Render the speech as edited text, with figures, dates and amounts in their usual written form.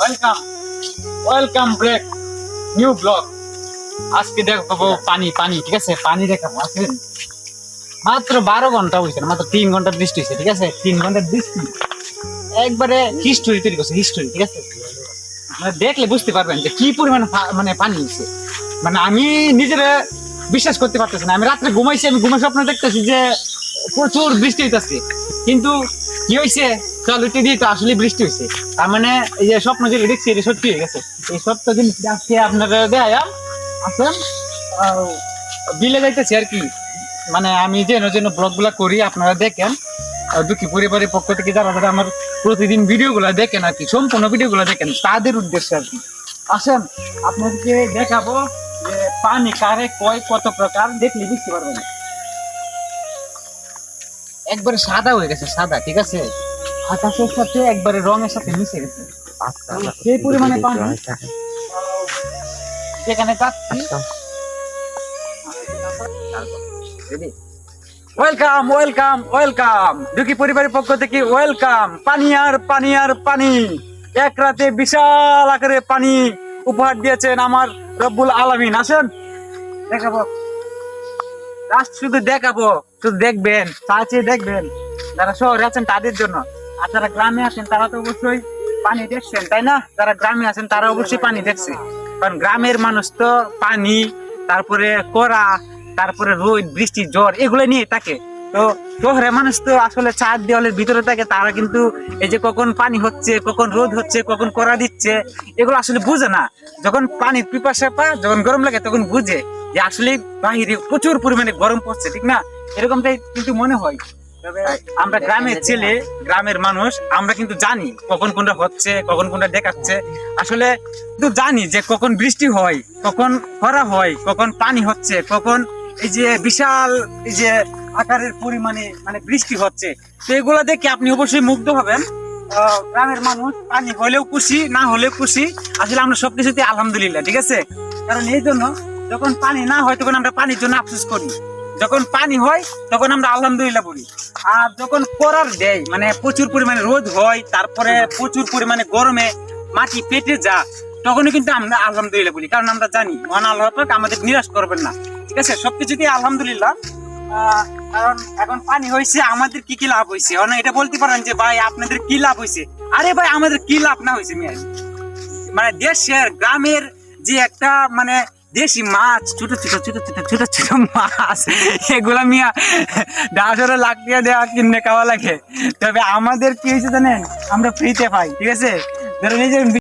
Welcome welcome break new blog. আজকে দেখাবো পানি পানি, ঠিক আছে? পানি দেখাবো। আসেন, মাত্র 12 ঘন্টা হয়েছে, মাত্র 3 ঘন্টা বৃষ্টি হয়েছে, ঠিক আছে? 3 ঘন্টার বৃষ্টি একবারে হিস্টোরি তৈরি করছে, হিস্টোরি, ঠিক আছে? মানে দেখলে বুঝতে পারবেন যে কি পরিমাণ মানে পানি হয়েছে। মানে আমি নিজেরা বিশ্বাস করতে পারতেছি না। আমি রাত্রে ঘুমাইছি, আমি ঘুমের স্বপ্ন দেখতেছি যে প্রচুর বৃষ্টি হইতেছে, কিন্তু কি হয়েছে? চলুটি দিয়ে তো আসলে বৃষ্টি হয়েছে। তার মানে এই যে স্বপ্ন যেটা দেখছি এটা সত্যি হয়ে গেছে। এই সত্য জিনিস আজকে আপনারা দেয় আসেন বিলে যাইতেছি আর কি। মানে আমি যেন যেন ব্লগ গুলা করি, আপনারা দেখেন। দুঃখী পরিবারের পক্ষ থেকে যারা যারা আমার প্রতিদিন ভিডিও গুলা দেখেন আর কি, সম্পূর্ণ ভিডিও গুলা দেখেন, তাদের উদ্দেশ্যে আর কি। আসেন আপনাদেরকে দেখাবো যে পানি কারে কয় কত প্রকার, দেখলে বুঝতে পারবেন। একবারে সাদা হয়ে গেছে, সাদা, ঠিক আছে? আকাশের সাথে একবারে রঙের সাথে মিশে গেছে, সেই পরিমাণে পানি। যেখানে যাচ্ছি, ওয়েলকাম ওয়েলকাম ওয়েলকাম, দুঃখী পরিবারের পক্ষ থেকে ওয়েলকাম। পানি আর পানি আর পানি, এক রাতে বিশাল আকারে পানি উপহার দিয়েছেন আমার রব্বুল আলামিন। আসেন দেখাবো, জাস্ট শুধু দেখাবো, শুধু দেখবেন, চাচে দেখবেন। যারা শহরে আছেন তাদের জন্য, আর যারা গ্রামে আছেন তারা তো অবশ্যই পানি দেখছেন, তাই না? যারা গ্রামে আছেন তারা অবশ্যই পানি দেখছে, কারণ গ্রামের মানুষ তো পানি, তারপরে খরা, তারপরে রোদ বৃষ্টি ঝড় এগুলো নিয়ে থাকে। তো শহরের মানুষ তো আসলে চার দেওয়ালের ভিতরে থাকে, তারা কিন্তু এই যে কখন পানি হচ্ছে, কখন রোদ হচ্ছে, কখন খরা দিচ্ছে, এগুলো আসলে বুঝে না। যখন পানির পিপাসা পায়, যখন গরম লাগে, তখন বুঝে যে আসলে বাহিরে প্রচুর পরিমাণে গরম পড়ছে, ঠিক না? এরকমটাই কিন্তু মনে হয়। তবে আমরা গ্রামের ছেলে, গ্রামের মানুষ, আমরা কিন্তু জানি কখন কোনটা হচ্ছে, কখন কোনটা দেখাচ্ছে। আসলে কিন্তু জানি যে কখন বৃষ্টি হয়, কখন খরা হয়, কখন পানি হচ্ছে, কখন এই যে বিশাল এই যে আকারের পরিমাণে মানে বৃষ্টি হচ্ছে। তো এগুলো দেখে আপনি অবশ্যই মুগ্ধ হবেন। গ্রামের মানুষ পানি হলেও খুশি, না হলেও খুশি। আসলে আমরা সবকিছুতে আলহামদুলিল্লাহ, ঠিক আছে? কারণ এই জন্য যখন পানি না হয় তখন আমরা পানির জন্য আফসোস করি, যখন পানি হয় তখন আমরা আলহামদুলিল্লাহ বলি। আর যখন করার দেয়, মানে প্রচুর পরিমাণে রোদ হয়, তারপরে প্রচুর পরিমাণে গরমে মাটি পেটে যা, তখনই কিন্তু আমরা আলহামদুলিল্লাহ বলি, কারণ আমরা জানি মহান আল্লাহ পাক আমাদের নিরাশ করবেন না, ঠিক আছে? সবকিছুতেই আলহামদুলিল্লাহ। কারণ এখন পানি হয়েছে, আমাদের কি কি লাভ হয়েছে? এটা বলতে পারেন যে ভাই আপনাদের কি লাভ হয়েছে? আরে ভাই আমাদের কি লাভ না হয়েছে মিয়া? মানে দেশের গ্রামের যে একটা মানে দেশি মাছ, ছোট ছোট ছোট ছোট ছোট ছোট মাছ, এগুলা মিয়া 10-12 লাখ টাকা দেওয়া কিনে খাওয়া লাগে। তবে আমাদের কি হয়েছে জানেন? আমরা ফ্রিতে পাই, ঠিক আছে? ধরেন এই যে